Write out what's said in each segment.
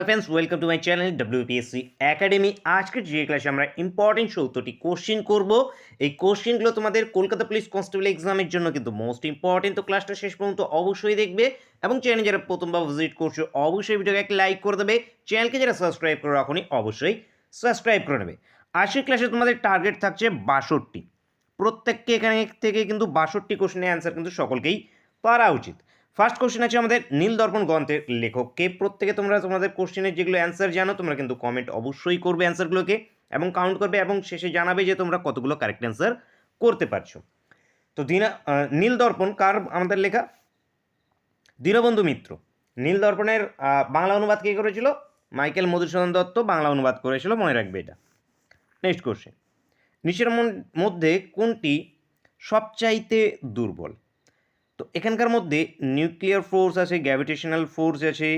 Friends welcome to my channel WPSC academy. আজকের যে ক্লাসে আমরা ইম্পর্টেন্ট 70টি কোশ্চেন করব। এই কোশ্চেনগুলো তোমাদের কলকাতা পুলিশ কনস্টেবল এক্সামের জন্য কিন্তু মোস্ট ইম্পর্টেন্ট। তো ক্লাসটা শেষ পর্যন্ত অবশ্যই দেখবে এবং চ্যানেল যারা প্রথমবার ভিজিট করছো অবশ্যই ভিডিওকে একটা লাইক করে দেবে। চ্যানেলকে যারা সাবস্ক্রাইব করে রাখোনি অবশ্যই সাবস্ক্রাইব করে নেবে। আজকের ক্লাসে তোমাদের টার্গেট থাকছে 62। প্রত্যেককে এখানে থেকে কিন্তু 62 কোশ্চেনের অ্যান্সার কিন্তু সকলকেই পারা উচিত। ফার্স্ট কোশ্চেন আছে আমাদের নীল দর্পণ গ্রন্থের লেখককে। প্রত্যেকে তোমরা তোমাদের কোশ্চেনের যেগুলো অ্যান্সার জানো তোমরা কিন্তু কমেন্ট অবশ্যই করবে অ্যান্সারগুলোকে এবং কাউন্ট করবে এবং শেষে জানাবে যে তোমরা কতগুলো কারেক্ট অ্যান্সার করতে পারছো। তো নীল দর্পণ কার আমাদের লেখা? দীনবন্ধু মিত্র। নীল দর্পণের বাংলা অনুবাদ কে করেছিল? মাইকেল মধুসূদন দত্ত বাংলা অনুবাদ করেছিল, মনে রাখবে এটা। নেক্সট কোশ্চেন, নিচের মধ্যে কোনটি সবচাইতে দুর্বল? তো এখানকার মধ্যে নিউক্লিয়ার ফোর্স আছে, গ্র্যাভিটেশনাল ফোর্স আছে,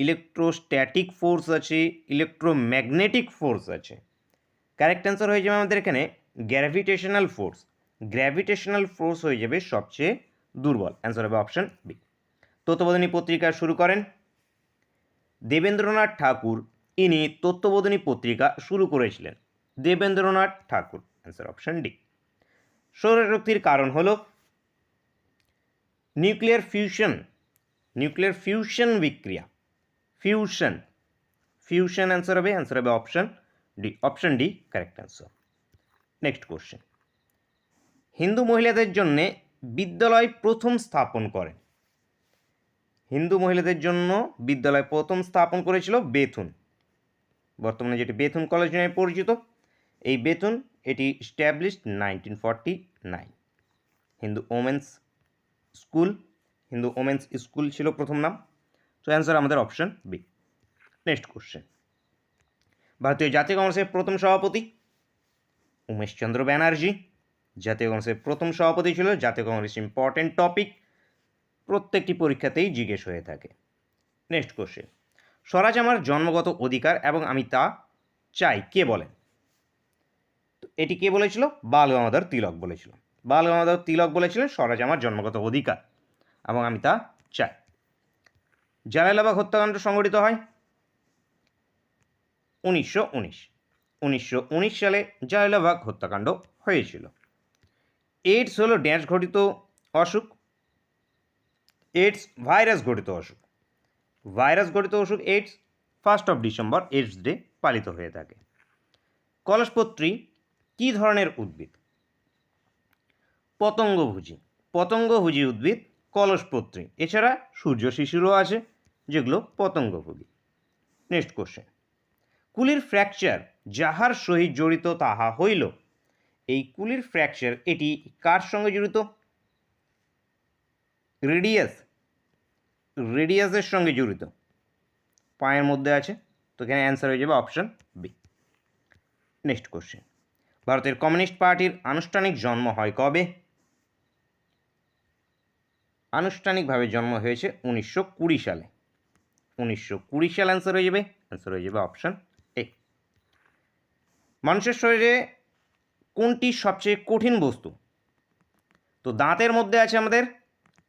ইলেকট্রোস্ট্যাটিক ফোর্স আছে, ইলেকট্রোম্যাগনেটিক ফোর্স আছে। কারেক্ট অ্যান্সার হয়ে যাবে আমাদের এখানে গ্র্যাভিটেশনাল ফোর্স। গ্র্যাভিটেশনাল ফোর্স হয়ে যাবে সবচেয়ে দুর্বল। অ্যান্সার হবে অপশন বি। তত্ত্ববোধিনী পত্রিকা শুরু করেন দেবেন্দ্রনাথ ঠাকুর। ইনি তত্ত্ববোধিনী পত্রিকা শুরু করেছিলেন Debendranath Thakur. Answer option D. সৌরশক্তির কারণ হলো নিউক্লিয়ার ফিউশন বিক্রিয়া। ফিউশন অ্যান্সার হবে option D correct answer. Next question, Hindu মহিলাদের জন্য বিদ্যালয় প্রথম স্থাপন করেন? হিন্দু মহিলাদের জন্য বিদ্যালয় প্রথম স্থাপন করেছিল বেথুন, বর্তমানে যেটি বেথুন কলেজ নামে পরিচিত। এই বেথুন এটি স্ট্যাবলিশড 1949। হিন্দু ওমেন্স স্কুল ছিল প্রথম নাম। তো অ্যান্সার আমাদের অপশন বি। নেক্সট কোশ্চেন, ভারতীয় জাতীয় কংগ্রেসের প্রথম সভাপতি? উমেশচন্দ্র ব্যানার্জি জাতীয় কংগ্রেসের প্রথম সভাপতি ছিল। জাতীয় কংগ্রেস ইম্পর্টেন্ট টপিক, প্রত্যেকটি পরীক্ষাতেই জিজ্ঞেস হয়ে থাকে। নেক্সট কোশ্চেন, স্বরাজ আমার জন্মগত অধিকার এবং আমি তা চাই কে বলেন? তো এটি কে বলেছিল? বাল গঙ্গাধর তিলক বলেছিল। বাল গঙ্গাধর তিলক বলেছিলেন স্বরাজ আমার জন্মগত অধিকার এবং আমি তা চাই। জালালাবাগ হত্যাকাণ্ড সংঘটিত হয় 1919 সালে জালালাবাগ হত্যাকাণ্ড হয়েছিল। এইডস হলো ড্যাশ ঘটিত অসুখ? এইডস ভাইরাস ঘটিত অসুখ। এইডস 1 ডিসেম্বর এইডস ডে পালিত হয়ে থাকে। কলসপত্রী কী ধরনের উদ্ভিদ? পতঙ্গভোজী উদ্ভিদ কলসপত্রী। এছাড়া সূর্য শিশিরও আছে যেগুলো পতঙ্গভোগী। নেক্সট কোশ্চেন, কুলির ফ্র্যাকচার যাহার সহিত জড়িত তাহা হইল। এই কুলির ফ্র্যাকচার এটি কার সঙ্গে জড়িত? রেডিয়াসের সঙ্গে জড়িত, পায়ের মধ্যে আছে। তো এখানে অ্যান্সার হয়ে যাবে অপশন বি। নেক্সট কোশ্চেন, ভারতের কমিউনিস্ট পার্টির আনুষ্ঠানিক জন্ম হয় কবে? আনুষ্ঠানিকভাবে জন্ম হয়েছে 1920 সালে। 1920 সাল অ্যান্সার হয়ে যাবে অপশন এ। মানুষের শরীরে কোনটি সবচেয়ে কঠিন বস্তু? তো দাঁতের মধ্যে আছে আমাদের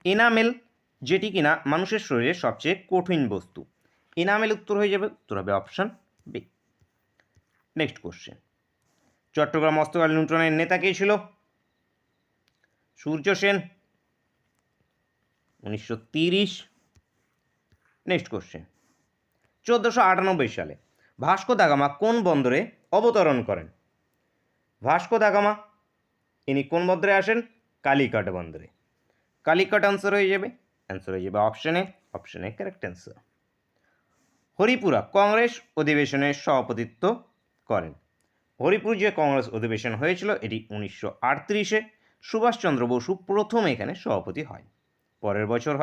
এনামেল, যেটি কিনা মানুষের শরীরে সবচেয়ে কঠিন বস্তু। এনামেল উত্তর হবে option B. Next question, Chattogram মস্তকাল লুণ্ঠনের নেতা কে ছিল? সূর্য সেন, 1930। নেক্সট কোশ্চেন, 1498 সালে ভাস্কো দা গামা কোন বন্দরে অবতরণ করেন? ভাস্কো দা গামা ইনি কোন বন্দরে আসেন? কালিকট বন্দরে। কালিকট অ্যান্সার হয়ে যাবে option A correct answer. Haripura Congress অধিবেশনে সভাপতিত্ব করেন? হরিপুর যে কংগ্রেস অধিবেশন হয়েছিল এটি 1938-এ। সুভাষচন্দ্র বসু প্রথম এখানে সভাপতি হয়। পরের বছর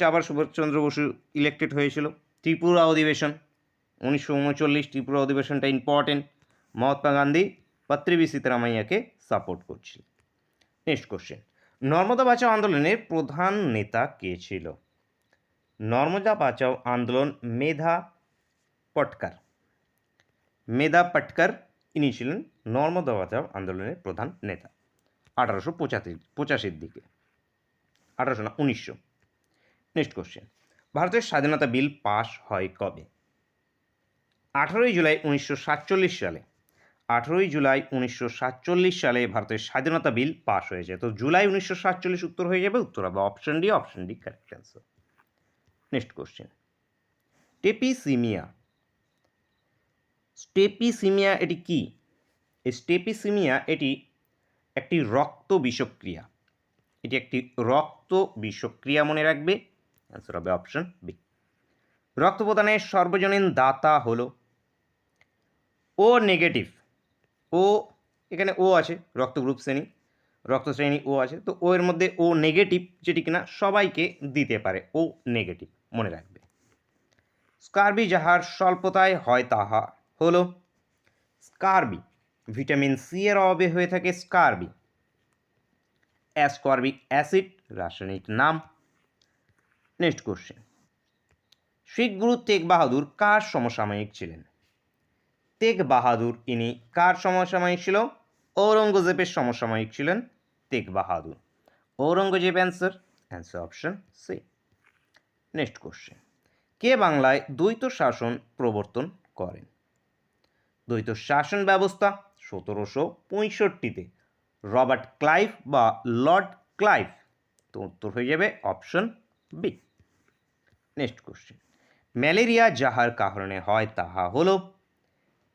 আবার সুভাষচন্দ্র বসু ইলেক্টেড হয়েছিল। ত্রিপুরা অধিবেশন 1939, ত্রিপুরা অধিবেশনটা ইম্পর্টেন্ট। মহাত্মা গান্ধী পাত্রিবি সীতারামাইয়াকে সাপোর্ট করছিল। নেক্সট কোশ্চেন, নর্মদা বাঁচাও আন্দোলনের প্রধান নেতা কে ছিল? নর্মদা বাঁচাও আন্দোলন মেধা পাটকার ইনি ছিলেন নর্মদা বাঁচাও আন্দোলনের প্রধান নেতা 1885 দিকে। 1900। নেক্সট কোশ্চেন, ভারতের স্বাধীনতা বিল পাশ হয় কবে? 18 জুলাই 1947 সালে। 18 জুলাই 1947 সালে ভারতের স্বাধীনতা বিল পাশ হয়েছে। তো জুলাই 1947 উত্তর হয়ে যাবে, উত্তর হবে option D. Option D correct answer. Next question, স্টেপিসিমিয়া। স্টেপিসিমিয়া এটি কি? স্টেপিসিমিয়া এটি একটি রক্ত বিষক্রিয়া। এটি একটি রক্ত বিষক্রিয়া, মনে রাখবে। অ্যান্সার হবে অপশন বি। রক্ত প্রদানের সর্বজনীন দাতা হলো ও নেগেটিভ। ও, এখানে ও আছে, রক্ত গ্রুপ শ্রেণী, রক্ত শ্রেণী ও আছে, তো ও এর মধ্যে ও নেগেটিভ, যেটি কিনা সবাইকে দিতে পারে, ও নেগেটিভ মনে রাখবে। স্কারবি যাহার স্বল্পতায় হয় তাহা হলো স্কারবি। ভিটামিন সি এর অভাবে হয়ে থাকে স্কারবি। অ্যাসকর্বিক অ্যাসিড রাসায়নিক নাম। নেক্সট কোশ্চেন, শিখ গুরু তেগ বাহাদুর কার সমসাময়িক ছিলেন? তেগ বাহাদুর ইনি কার সমসাময়িক ছিল? ঔরঙ্গজেবের সমসাময়িক ছিলেন Tegh Bahadur. Aurangzeb answer. Answer option C. Next question, কে বাংলায় দ্বৈত শাসন প্রবর্তন করেন? দ্বৈত শাসন ব্যবস্থা 1765-তে রবার্ট ক্লাইভ বা লর্ড ক্লাইভ। তো উত্তর হয়ে যাবে option B. Next question, malaria যাহার কারণে হয় তাহা হলো,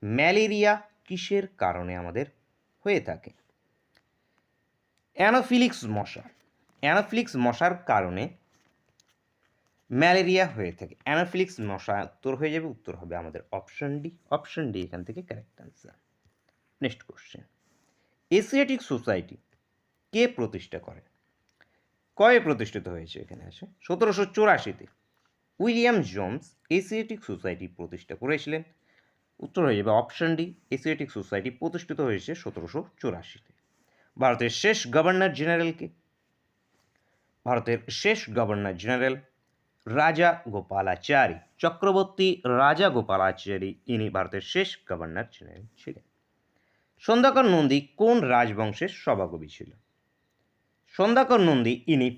ম্যালেরিয়া কিসের কারণে আমাদের হয়ে থাকে? অ্যানোফিলিক্স মশা। অ্যানোফিলিক্স মশার কারণে ম্যালেরিয়া হয়ে থাকে। অ্যানোফিলিক্স মশা উত্তর হয়ে যাবে, উত্তর হবে আমাদের অপশন ডি। অপশন ডি এখান থেকে correct answer. Next question, Asiatic society কে প্রতিষ্ঠা করেন? কবে প্রতিষ্ঠিত হয়েছে? এখানে আছে 1784-তে উইলিয়াম জোন্স এশিয়াটিক সোসাইটি প্রতিষ্ঠা করেছিলেন। উত্তর হয়ে যাবে অপশন ডি। এশিয়াটিক সোসাইটি প্রতিষ্ঠিত হয়েছে 1784-তে। ভারতের শেষ গভর্নর জেনারেলকে? ভারতের শেষ গভর্নর জেনারেল রাজা গোপালাচারী চক্রবর্তী। রাজা গোপালাচারী ইনি ভারতের শেষ গভর্নর জেনারেল ছিলেন। সন্ধ্যাকর নন্দী কোন রাজবংশের সভাকবি ছিল? সন্ধ্যাকর নন্দী ইনি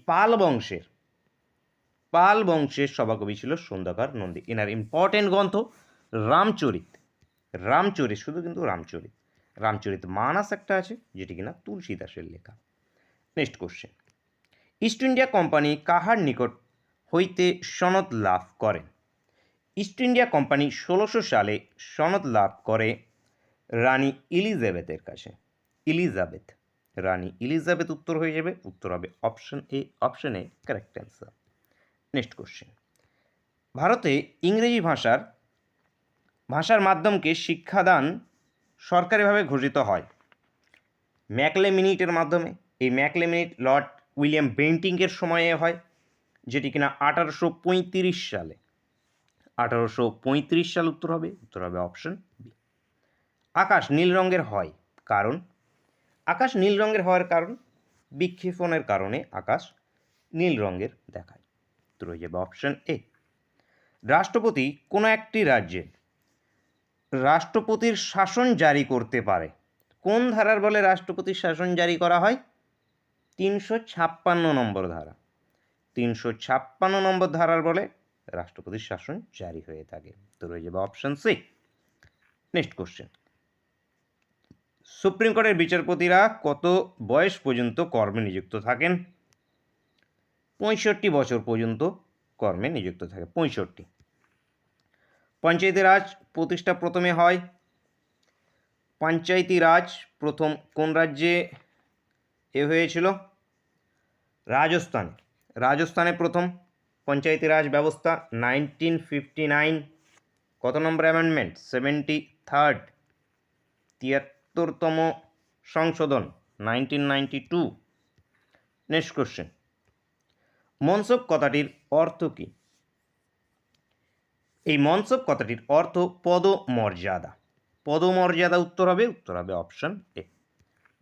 পাল বংশের সভাকবি ছিল সন্ধ্যাকর নন্দী। এনার ইম্পর্টেন্ট গ্রন্থ রামচরিত। রামচরিত, শুধু কিন্তু রামচরিত। রামচরিত মানস একটা আছে, যেটি কিনা তুলসীদাসের লেখা। Next question, east India company কাহার নিকট হইতে সনদ লাভ করেন? ইস্ট ইন্ডিয়া কোম্পানি 1600 সালে সনদ লাভ করে রানী এলিজাবেথের কাছে। এলিজাবেথ, রানী এলিজাবেথ উত্তর হয়ে যাবে, উত্তর হবে option A. Option A correct answer. Next question, ভারতে ইংরেজি ভাষার মাধ্যমকে শিক্ষাদান সরকারিভাবে ঘোষিত হয় ম্যাকলে মিনিটের মাধ্যমে। এই ম্যাকলে মিনিট লর্ড উইলিয়াম বেন্টিংয়ের সময়ে হয়, যেটি কিনা 1835 সালে। 1835 সাল উত্তর হবে, উত্তর হবে অপশন বি। আকাশ নীল রঙের হয় কারণ? আকাশ নীল রঙের হওয়ার কারণ বিক্ষেপণের কারণে আকাশ নীল রঙের দেখায়। উত্তর হয়ে যাবে অপশন এ। রাষ্ট্রপতি কোনো একটি রাজ্যে রাষ্ট্রপতির শাসন জারি করতে পারে। কোন ধারার বলে রাষ্ট্রপতির শাসন জারি করা হয়? 356 নম্বর ধারা। 356 নম্বর ধারার বলে রাষ্ট্রপতির শাসন জারি হয়ে থাকে। তো রয়ে যাবে option C. Next question, supreme কোর্টের বিচারপতিরা কত বয়স পর্যন্ত কর্মে নিযুক্ত থাকেন? 65 বছর পর্যন্ত কর্মে নিযুক্ত থাকে। 65। পঞ্চায়েতি রাজ প্রতিষ্ঠা প্রথমে হয়? পঞ্চায়েতি রাজ প্রথম কোন রাজ্যে হয়েছিল? রাজস্থানে। রাজস্থানে প্রথম পঞ্চায়েতি রাজ ব্যবস্থা 1959। কত নম্বর অ্যামেন্ডমেন্ট? 73rd, 73তম সংশোধন 1992। নেক্সট কোশ্চেন, মনসব কথাটির অর্থ কী? এই মনসব কথাটির অর্থ পদমর্যাদা। পদমর্যাদা উত্তর হবে, উত্তর হবে অপশন এ।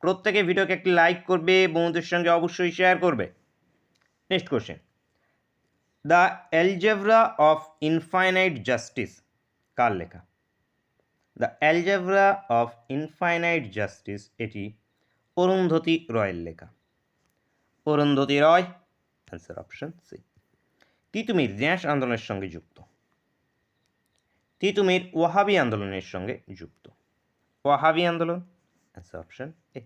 প্রত্যেকে ভিডিওকে একটি লাইক করবে, বন্ধুদের সঙ্গে অবশ্যই শেয়ার করবে। Next question, the algebra of infinite justice কার লেখা? The algebra of infinite justice এটি অরুন্ধতী রয়ের লেখা। Arundhati Roy, answer option C. Titumir ন্যাশ আন্দোলনের সঙ্গে যুক্ত, তিতুমির ওয়াহাবি আন্দোলনের সঙ্গে যুক্ত, ওয়াহাবি আন্দোলন, অ্যান্সার অপশন এ।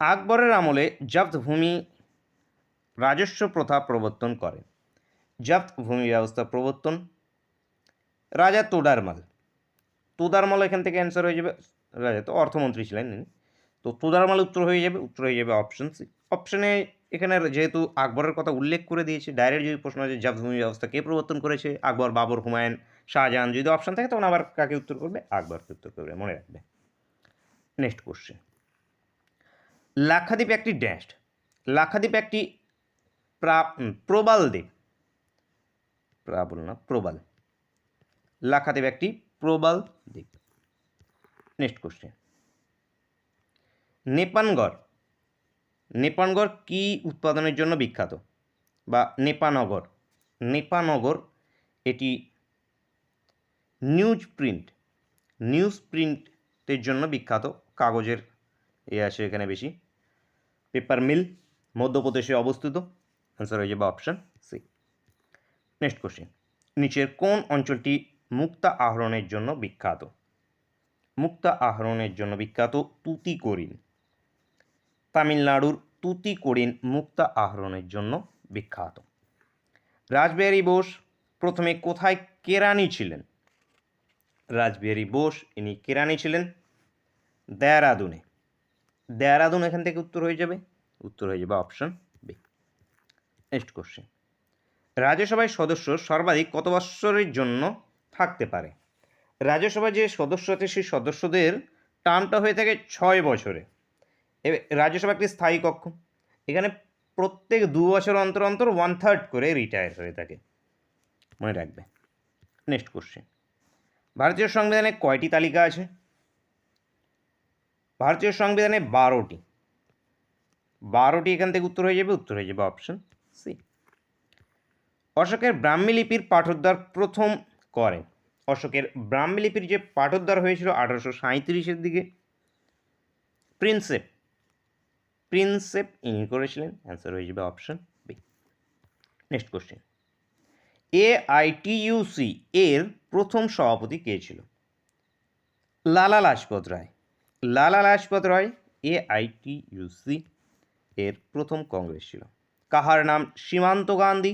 আকবরের আমলে জব্দ ভূমি রাজস্ব প্রথা প্রবর্তন করেন, জব্দ ভূমি ব্যবস্থা প্রবর্তন রাজা তোডারমাল, তোডারমাল এখান থেকে অ্যান্সার হয়ে যাবে, রাজা তো অর্থমন্ত্রী ছিলেন ইনি, তো তোডারমাল উত্তর হয়ে যাবে অপশন সি। অপশনে এখানে যেহেতু আকবরের কথা উল্লেখ করে দিয়েছে, ডাইরেক্ট যদি প্রশ্ন আছে জব্দ ভূমি ব্যবস্থা কে প্রবর্তন করেছে, আকবর, বাবর, হুমায়ুন, শাহজাহান, যদি অপশন থাকে তখন আবার কাকে উত্তর করবে, আকবরকে উত্তর করবে, মনে রাখবে। নেক্সট কোশ্চেন, লাক্ষাদ্বীপ একটি ড্যাশ, লাক্ষাদ্বীপ একটি প্রবাল দ্বীপ, প্রাবল না প্রবাল, লাক্ষাদ্বীপ একটি প্রবাল দ্বীপ। নেক্সট কোশ্চেন, নেপানগড়, নেপানগড় কি উৎপাদনের জন্য বিখ্যাত, বা নেপানগর, নেপানগর এটি নিউজ প্রিন্টের জন্য বিখ্যাত, কাগজের আছে এখানে বেশি, পেপার মিল, মধ্যপ্রদেশে অবস্থিত, অ্যান্সার হয়ে যাবে অপশন সি। নেক্সট কোশ্চেন, নিচের কোন অঞ্চলটি মুক্তা আহরণের জন্য বিখ্যাত, মুক্তা আহরণের জন্য বিখ্যাত তুতিকোরিন, তামিলনাড়ুর তুতিকোরিন মুক্তা আহরণের জন্য বিখ্যাত। রাসবিহারী বোস প্রথমে কোথায় কেরানি ছিলেন, রাসবিহারী বোস ইনি কেরানি ছিলেন দেহরাদুনে, দেহরাদুন এখান থেকে উত্তর হয়ে যাবে অপশন বি। নেক্সট কোশ্চেন, রাজ্যসভায় সদস্য সর্বাধিক কত বৎসরের জন্য থাকতে পারে, রাজ্যসভায় যে সদস্য আছে সেই সদস্যদের টার্মটা হয়ে থাকে 6 বছরে। রাজ্যসভা একটি স্থায়ী কক্ষ, এখানে প্রত্যেক 2 বছর অন্তর অন্তর 1/3 করে রিটায়ার হয়ে থাকে, মনে রাখবে। নেক্সট কোশ্চেন, ভারতীয় সংবিধানে কয়টি তালিকা আছে, ভারতীয় সংবিধানে 12টি, 12টি এখান থেকে উত্তর হয়ে যাবে অপশন সি। অশোকের ব্রাহ্মী লিপির পাঠোদ্ধার প্রথম করেন, অশোকের ব্রাহ্মী লিপির যে পাঠোদ্ধার হয়েছিল 1837-এর দিকে, প্রিন্সেপ ইনি করেছিলেন, অ্যান্সার হয়ে যাবে option B. Next question, AITUC এর প্রথম সভাপতি কে ছিল, লালা লাজপত রায়, লালা লাজপত রায় AITUC এর প্রথম কংগ্রেস ছিল। কাহার নাম সীমান্ত গান্ধী,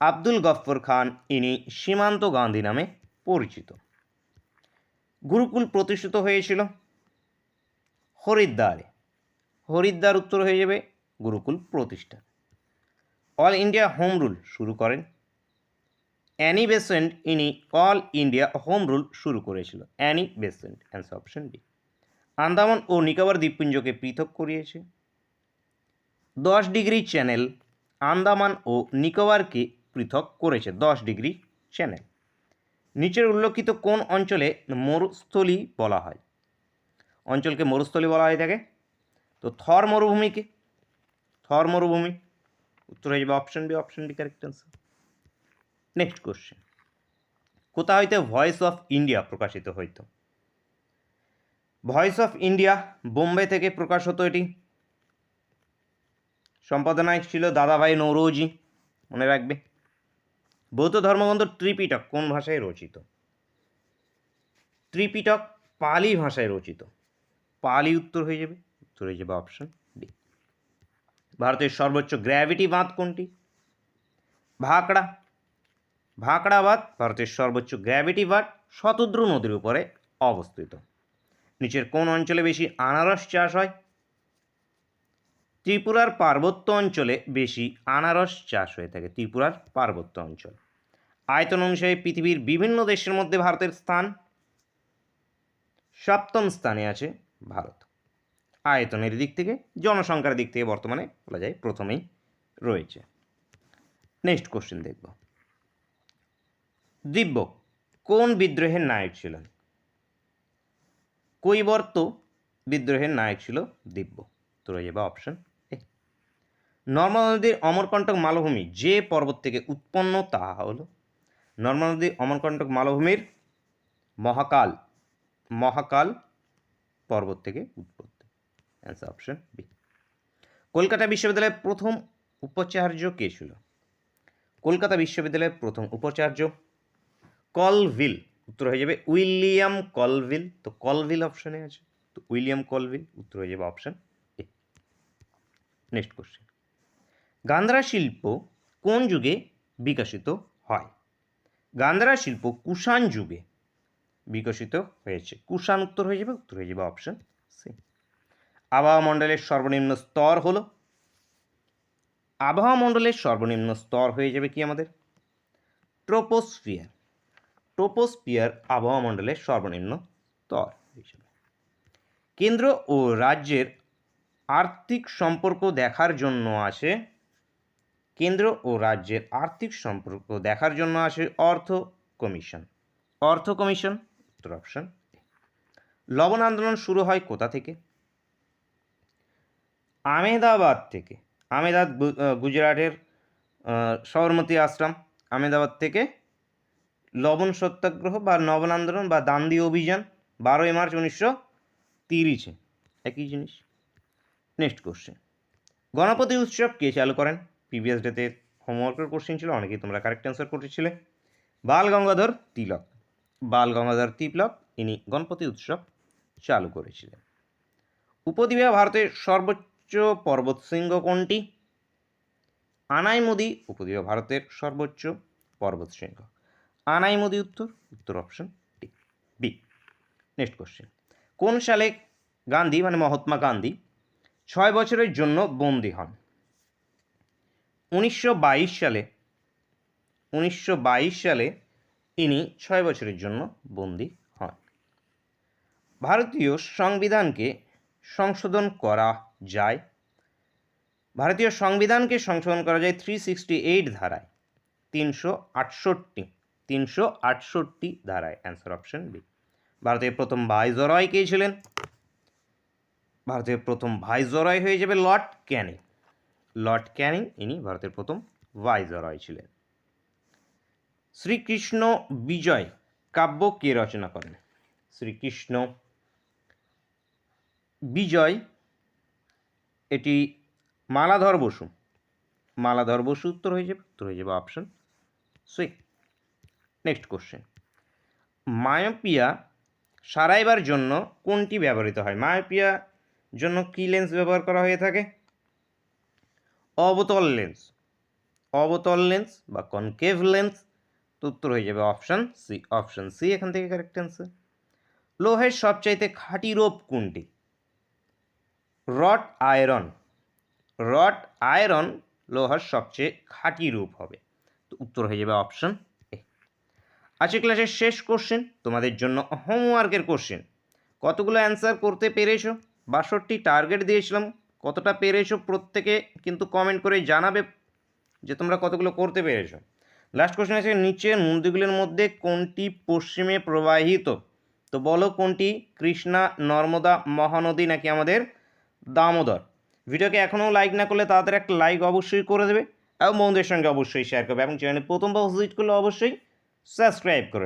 আব্দুল গফর খান ইনি সীমান্ত গান্ধী নামে পরিচিত। গুরুকুল প্রতিষ্ঠিত হয়েছিল হরিদ্বারে, হরিদ্বার উত্তর হয়ে যাবে গুরুকুল প্রতিষ্ঠা। অল ইন্ডিয়া হোম রুল শুরু করেন অ্যানি বেসেন্ট, ইনি অল ইন্ডিয়া হোম রুল শুরু করেছিল, Annie Besant, answer option D. Andaman ও নিকোবর দ্বীপপুঞ্জকে পৃথক করিয়েছে 10 ডিগ্রি চ্যানেল, আন্দামান ও নিকোবরকে পৃথক করেছে 10 ডিগ্রি চ্যানেল। নিচের উল্লেখিত কোন অঞ্চলে মরুস্থলী বলা হয়, অঞ্চলকে মরুস্থলী বলা হয়ে থাকে, তো থর মরুভূমিকে, থর মরুভূমি, উত্তর হয়ে যাবে option B correct answer. Next question, কোথা হইতে ভয়েস অফ ইন্ডিয়া প্রকাশিত হইত, ভয়েস অফ ইন্ডিয়া বোম্বে থেকে প্রকাশ হতো, এটি সম্পাদনায় ছিল দাদাভাই নৌরোজি, মনে রাখবে। বৌদ্ধ ধর্মগ্রন্থ ত্রিপিটক কোন ভাষায় রচিত, ত্রিপিটক পালি ভাষায় রচিত, পালি উত্তর হয়ে যাবে অপশন ডি। ভারতের সর্বোচ্চ গ্র্যাভিটি বাঁধ কোনটি, ভাকড়া, ভাকড়া বাঁধ ভারতের সর্বোচ্চ গ্র্যাভিটি বাঁধ, শতদ্রু নদীর উপরে অবস্থিত। নিচের কোন অঞ্চলে বেশি আনারস চাষ হয়, ত্রিপুরার পার্বত্য অঞ্চলে বেশি আনারস চাষ হয়ে থাকে, ত্রিপুরার পার্বত্য অঞ্চল। আয়তন অনুসারে পৃথিবীর বিভিন্ন দেশের মধ্যে ভারতের স্থান 7ম স্থানে আছে ভারত, আয়তনের দিক থেকে, জনসংখ্যার দিক থেকে বর্তমানে বলা যায় প্রথমেই রয়েছে। নেক্সট কোশ্চেন দেখব, দিব্য কোন বিদ্রোহের নায়ক ছিলেন, কৈবর্ত বিদ্রোহের নায়ক ছিল দিব্য, তো রয়ে যাবে অপশন এ। নর্মদা নদীর অমরকণ্টক মালভূমি যে পর্বত থেকে উৎপন্ন তাহা হল, নর্মদা নদীর অমরকণ্টক মালভূমির মহাকাল পর্বত থেকে উৎপত্তি, অ্যান্সার অপশন বি। কলকাতা বিশ্ববিদ্যালয়ের প্রথম উপাচার্য কে ছিল? কলকাতা বিশ্ববিদ্যালয়ের প্রথম উপাচার্য কলভিল, উত্তর হয়ে যাবে উইলিয়াম কলভিল। তো কলভিল অপশানে আছে, তো উইলিয়াম কলভিল উত্তর হয়ে যাবে option A. Next question, Gandhara শিল্প কোন যুগে বিকশিত হয়? গান্ধারা শিল্প কুষাণ যুগে বিকশিত হয়েছে। কুষাণ উত্তর হয়ে যাবে অপশান সি। আবহাওয়া মণ্ডলের সর্বনিম্ন স্তর হলো, আবহাওয়া মণ্ডলের সর্বনিম্ন স্তর হয়ে যাবে কি আমাদের ট্রোপোস্ফিয়ার। ট্রোপোস্ফিয়ার আবহাওয়া মণ্ডলের সর্বনিম্ন স্তর হিসেবে। কেন্দ্র ও রাজ্যের আর্থিক সম্পর্ক দেখার জন্য আসে, কেন্দ্র ও রাজ্যের আর্থিক সম্পর্ক দেখার জন্য আসে অর্থ কমিশন। অর্থ কমিশন উত্তর অপশন। লবণ আন্দোলন শুরু হয় কোথা থেকে? আহমেদাবাদ থেকে। আহমেদাবাদ গুজরাটের সবরমতী আশ্রম, আহমেদাবাদ থেকে লবণ সত্যাগ্রহ বা লবণ আন্দোলন বা দান্ডি অভিযান 12ই মার্চ 1930, একই জিনিস। নেক্সট কোশ্চেন, গণপতি উৎসব কে চালু করেন? প্রিভিয়াস ডেতে হোমওয়ার্কের কোশ্চেন ছিল, অনেকেই তোমরা কারেক্ট অ্যান্সার করেছিলে। বাল গঙ্গাধর তিলক। বাল গঙ্গাধর তিলক ইনি গণপতি উৎসব চালু করেছিলেন। উপদ্বীপে ভারতের সর্বোচ্চ পর্বতশৃঙ্গ কোনটি? আনাইমুদি উপদ্বীপে ভারতের সর্বোচ্চ পর্বতশৃঙ্গ। আনাইমুদি উত্তর option D B. Next question, কোন সালে গান্ধী মানে মহাত্মা গান্ধী 6 বছরের জন্য বন্দী হন? 1922 সালে। 1922 সালে ইনি 6 বছরের জন্য বন্দী হন। ভারতীয় সংবিধানকে সংশোধন করা যায়, ভারতীয় সংবিধানকে সংশোধন করা যায় 368 ধারায়, 368 ধারায়। Answer option B. ভারতের প্রথম ভাইসরয় কে ছিলেন? ভারতের প্রথম ভাইসরয় হয়ে যাবে লর্ড ক্যানিং। লর্ড ক্যানিং ইনি ভারতের প্রথম ভাইসরয় ছিলেন। শ্রীকৃষ্ণ বিজয় কাব্য কে রচনা করেন? শ্রীকৃষ্ণ বিজয় এটি মালাধর বসু। মালাধর বসু উত্তর হয়ে যাবে option C. Next question, myopia সারাইবার জন্য কোনটি ব্যবহৃত হয়? মায়োপিয়া জন্য কি লেন্স ব্যবহার করা হয়ে থাকে? অবতল লেন্স। অবতল লেন্স বা কনকেভ লেন্স। তো উত্তর হয়ে যাবে অপশন সি। অপশন সি এখান থেকে কারেক্ট অ্যান্সার। লোহের সবচাইতে খাঁটি রূপ কোনটি? Rod iron. রড আয়রন লোহার সবচেয়ে খাঁটি রূপ হবে। তো উত্তর হয়ে যাবে অপশন এ। আজকের ক্লাসের শেষ কোশ্চেন তোমাদের জন্য হোমওয়ার্কের কোশ্চেন। কতগুলো অ্যান্সার করতে পেরেছো? 62টি টার্গেট দিয়েছিলাম, কতটা পেরেছো প্রত্যেকে কিন্তু কমেন্ট করে জানাবে যে তোমরা কতগুলো করতে পেরেছো। লাস্ট কোশ্চেন আছে, নিচের নদীগুলির মধ্যে কোনটি পশ্চিমে প্রবাহিত? তো বলো কোনটি, কৃষ্ণা, নর্মদা, মহানদী নাকি আমাদের দামোদর? ভিডিওকে এখনও লাইক না করলে তাড়াতাড়ি একটা লাইক অবশ্যই করে দেবে এবং বন্ধুদের সঙ্গে অবশ্যই শেয়ার করবে এবং চ্যানেলে প্রথমবার ভিজিট করলে অবশ্যই সাবস্ক্রাইব করে নেবে।